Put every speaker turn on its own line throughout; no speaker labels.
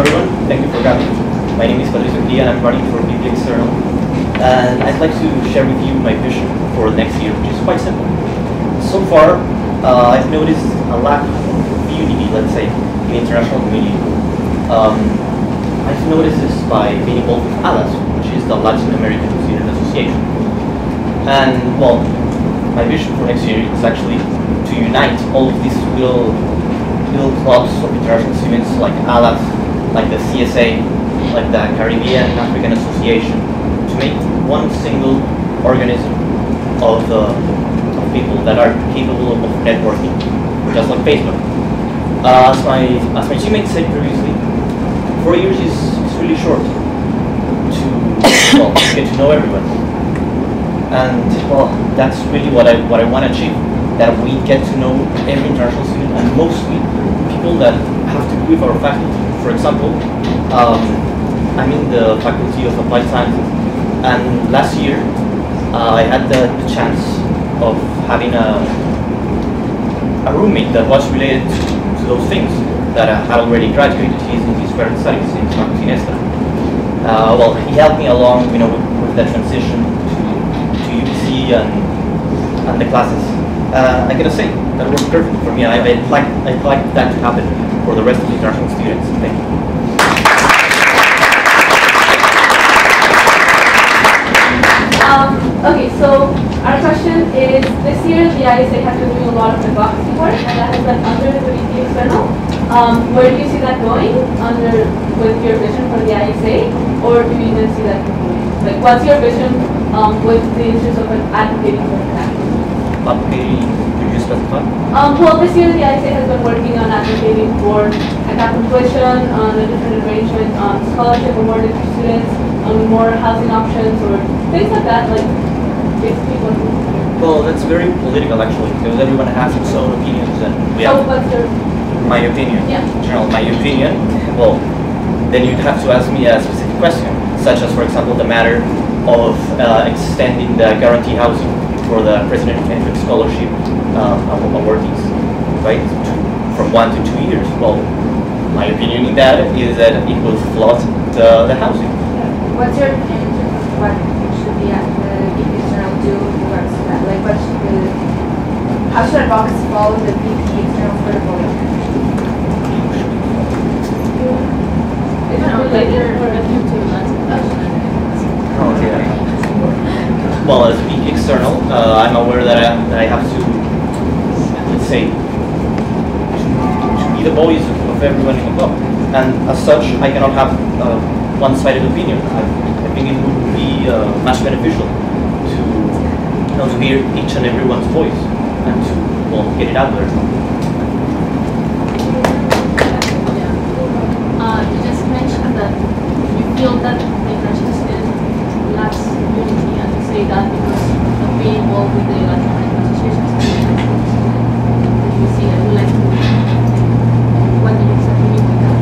everyone, thank you for coming. My name is Patricio Jeri and I'm running for VP External. And I'd like to share with you my vision for next year, which is quite simple. So far, I've noticed a lack of unity, let's say, in the international community. I've noticed this by being involved with ALAS, which is the Latin American Student Association. And, well, my vision for next year is actually to unite all of these little clubs of international students like ALAS, like the CSA, like the Caribbean African Association, to make one single organism of people that are capable of networking, just like Facebook. As my teammate said previously, 4 years is really short to get to know everyone, and well, that's really what I want to achieve. That we get to know every international student, and mostly people that have to do with our faculty. For example, I'm in the Faculty of Applied Sciences, and last year I had the chance of having a roommate that was related to those things, that had already graduated. He's in his current studies in San Sinestra. Well, he helped me along, with the transition to UBC and the classes. I gotta say, that worked perfect for me. I'd like that to happen for the rest of the international students. Thank you.
Okay, so our question is, this year the ISA has been doing a lot of advocacy work, and that has been under the VP External. Where do you see that going with your vision for the ISA, or do you even see that continuing? Like, what's your vision with the interest of advocating for that?
Advocating, could you specify?
Well, this year the ISA has been working on advocating for a cap on tuition, on a different arrangement, on scholarship awarded to students, on more housing options, or things like that. Like, if people.
Well, that's very political actually, because everyone has its own opinions, and we have.
So, what's your?
My opinion.
Yeah.
General, my opinion. Well, then you'd have to ask me a specific question, such as, for example, the matter of extending the guarantee housing for the President-Centric Scholarship awardees, right? From 1 to 2 years. Well, my opinion in that is that it will flood the housing.
What's your opinion of what should the VP External do towards that? Like, how should advocacy follow the VP External portfolio?
Well, as VP External, I'm aware that I have to, let's say, to be the voice of everyone in the club, and as such, I cannot have one-sided opinion. I think it would be much beneficial to hear each and everyone's voice and to get it out there.
You just mentioned that you feel that the international student lacks unity, and you say that because of being involved with the Latin American associations. You see, I would like to. What do you exactly mean by that?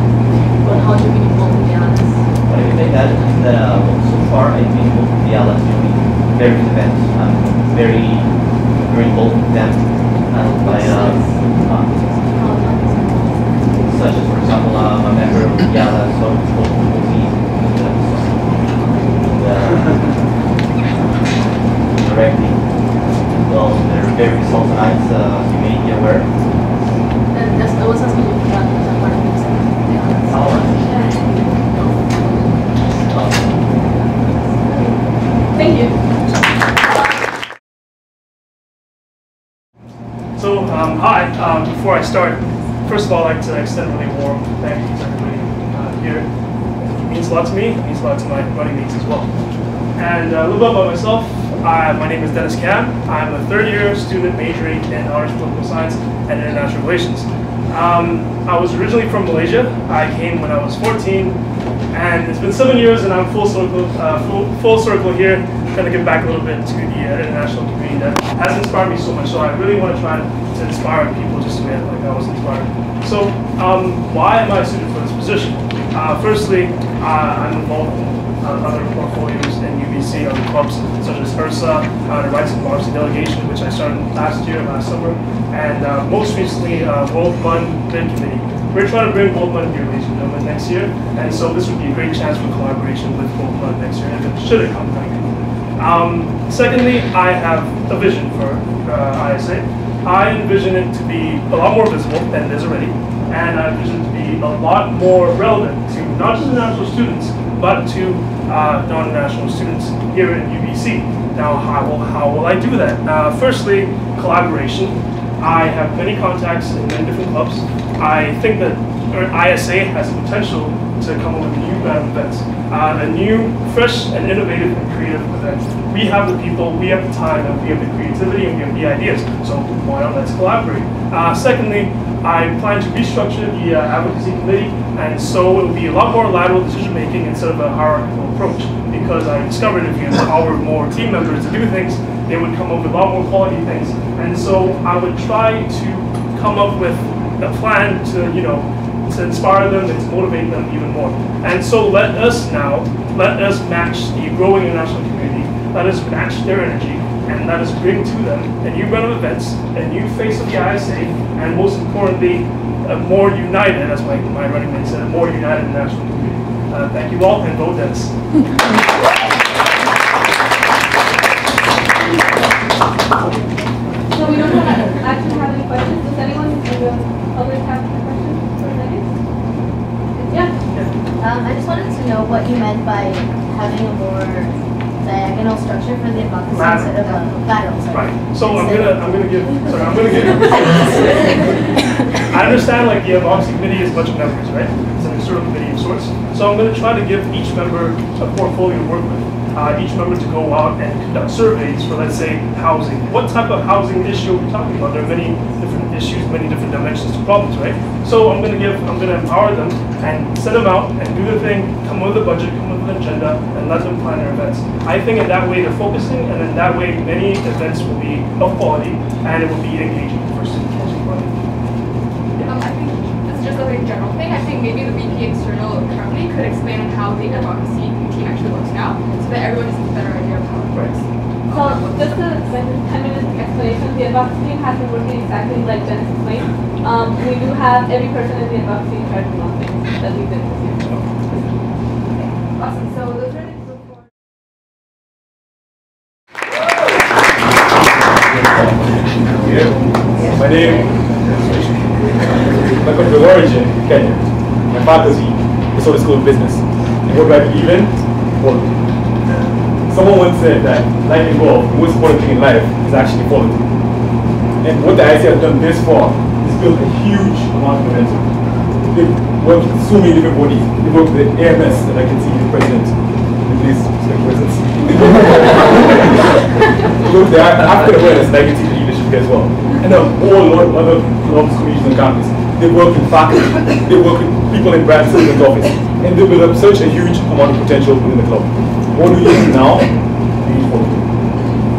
Or how do you be involved with the ALAS?
What I mean by that is that so far I've been involved with the ALAS during various events. I'm very involved with them, and by such as, for example, I'm a member of the ALAS, so directly. Well, there are very results nights, you may be aware.
And I was asking you if that was a part of the
Thank you.
So, hi. Before I start, first of all, I'd like to extend a really warm thank you to everybody here. It means a lot to me. It means a lot to my running mates as well. And a little bit about myself. My name is Dennis Cam. I'm a third-year student majoring in honors political science and international relations. I was originally from Malaysia. I came when I was 14, and it's been 7 years, and I'm full circle here, trying to give back a little bit to the international community that has inspired me so much. So I really want to try to inspire people just like I was inspired. So why am I suited for this position? Firstly, I'm involved in other portfolios in UBC, other clubs such as URSA, the Rights and Democracy Delegation, which I started last summer, and most recently World Fund Bid Committee, we're trying to bring Boltman here, ladies and gentlemen, next year, and so this would be a great chance for collaboration with Boltman next year, if it should it come back. Secondly, I have a vision for ISA. I envision it to be a lot more visible than it is already, and I envision it to be a lot more relevant to not just international students, but to non-national students here at UBC. Now, how will I do that? Firstly, collaboration. I have many contacts in many different clubs. I think that ISA has the potential to come up with a new brand of events, a new, fresh, and innovative and creative event. We have the people, we have the time, and we have the creativity, and we have the ideas. So why not let's collaborate? Secondly, I plan to restructure the advocacy committee, and so it will be a lot more lateral decision making instead of a hierarchical approach. Because I discovered if you empower more team members to do things, they would come up with a lot more quality things. And so I would try to come up with a plan to, to inspire them and to motivate them even more. And so let us match the growing international community, let us match their energy, and let us bring to them a new run of events, a new face of the ISA, and most importantly, a more united, as my running mate said, a more united international community. Thank you all, and vote Dennis.
So we don't actually have any questions. Does anyone in the public have any questions for Dennis? Yeah.
I just wanted to know what you meant by having a more diagonal structure for the advocacy instead of a lateral.
Right. So I'm gonna give. I understand like the advocacy committee is a bunch of members, right? It's an external committee of sorts. So I'm gonna try to give each member a portfolio to work with. Each member to go out and conduct surveys for, let's say, housing. What type of housing issue are we talking about? There are many different issues, many different dimensions to problems, right? So I'm gonna empower them and send them out and do their thing, come up with a budget, come up with an agenda, and let them plan their events. I think in that way they're focusing, and in that way many events will be of quality and it will be engaging for students most importantly.
I think this is just a very general thing. I think maybe the VP external currently could explain how the advocacy team actually works now, so that everyone has a better idea of how it works.
So just a 10-minute explanation, the advocacy team has been working exactly like Dennis explained. We do have every person in the advocacy in charge of one thing that we did this year.
Okay, awesome. So those are the group four.
My name is Richu. My country of origin, Kenya. My faculty is the School of Business. And what do I believe in? Quality. Someone once said that, like in golf, the most important thing in life is actually quality. And what the IC has done this far is built a huge amount of momentum. They've worked with so many different bodies. They've worked with the AMS, that I can see the president. Please, presence. They worked with the African awareness, that I can see the leadership as well. And a whole lot of other clubs, communities on campus. They work with faculty, they work with people in Brad Silver's office, and they build up such a huge amount of potential within the club. What do we do now? We need quality.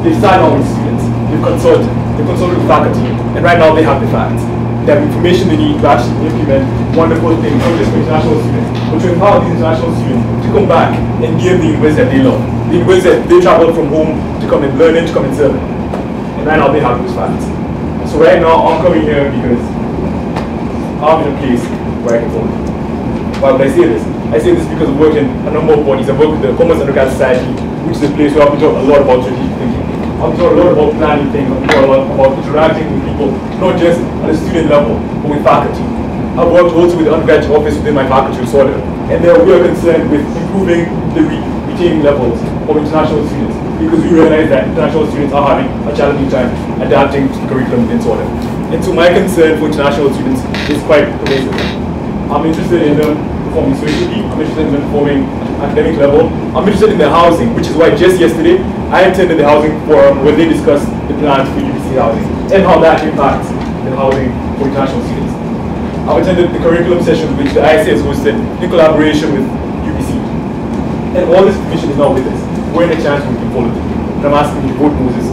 They've sat down with students, they've consulted with faculty, and right now they have the facts. They have information they need to actually implement wonderful things, not just for international students, but to empower these international students to come back and give the university that they love. The university that they traveled from home to come and learn in, to come and serve in. And right now they have those facts. So right now I'm coming here because I'm in a place where I can forward. Why would I say this? I say this because I've worked in a number of bodies. I've worked with the Commerce Undergrad Society, which is a place where I've been taught a lot about strategic thinking. I've taught a lot about planning things. I've taught a lot about interacting with people, not just at the student level, but with faculty. I've worked also with the undergraduate office within my faculty of Solid, and we are concerned with improving the retaining levels of international students, because we realize that international students are having a challenging time adapting to the curriculum within Solid. And so my concern for international students is quite pervasive. I'm interested in them performing socially, I'm interested in them performing academic level, I'm interested in their housing, which is why just yesterday I attended the housing forum where they discussed the plans for UBC housing and how that impacts the housing for international students. I've attended the curriculum session which the ISA has hosted in collaboration with UBC. And all this information is now with us. We're in a chance we can follow it. And I'm asking you to vote Moses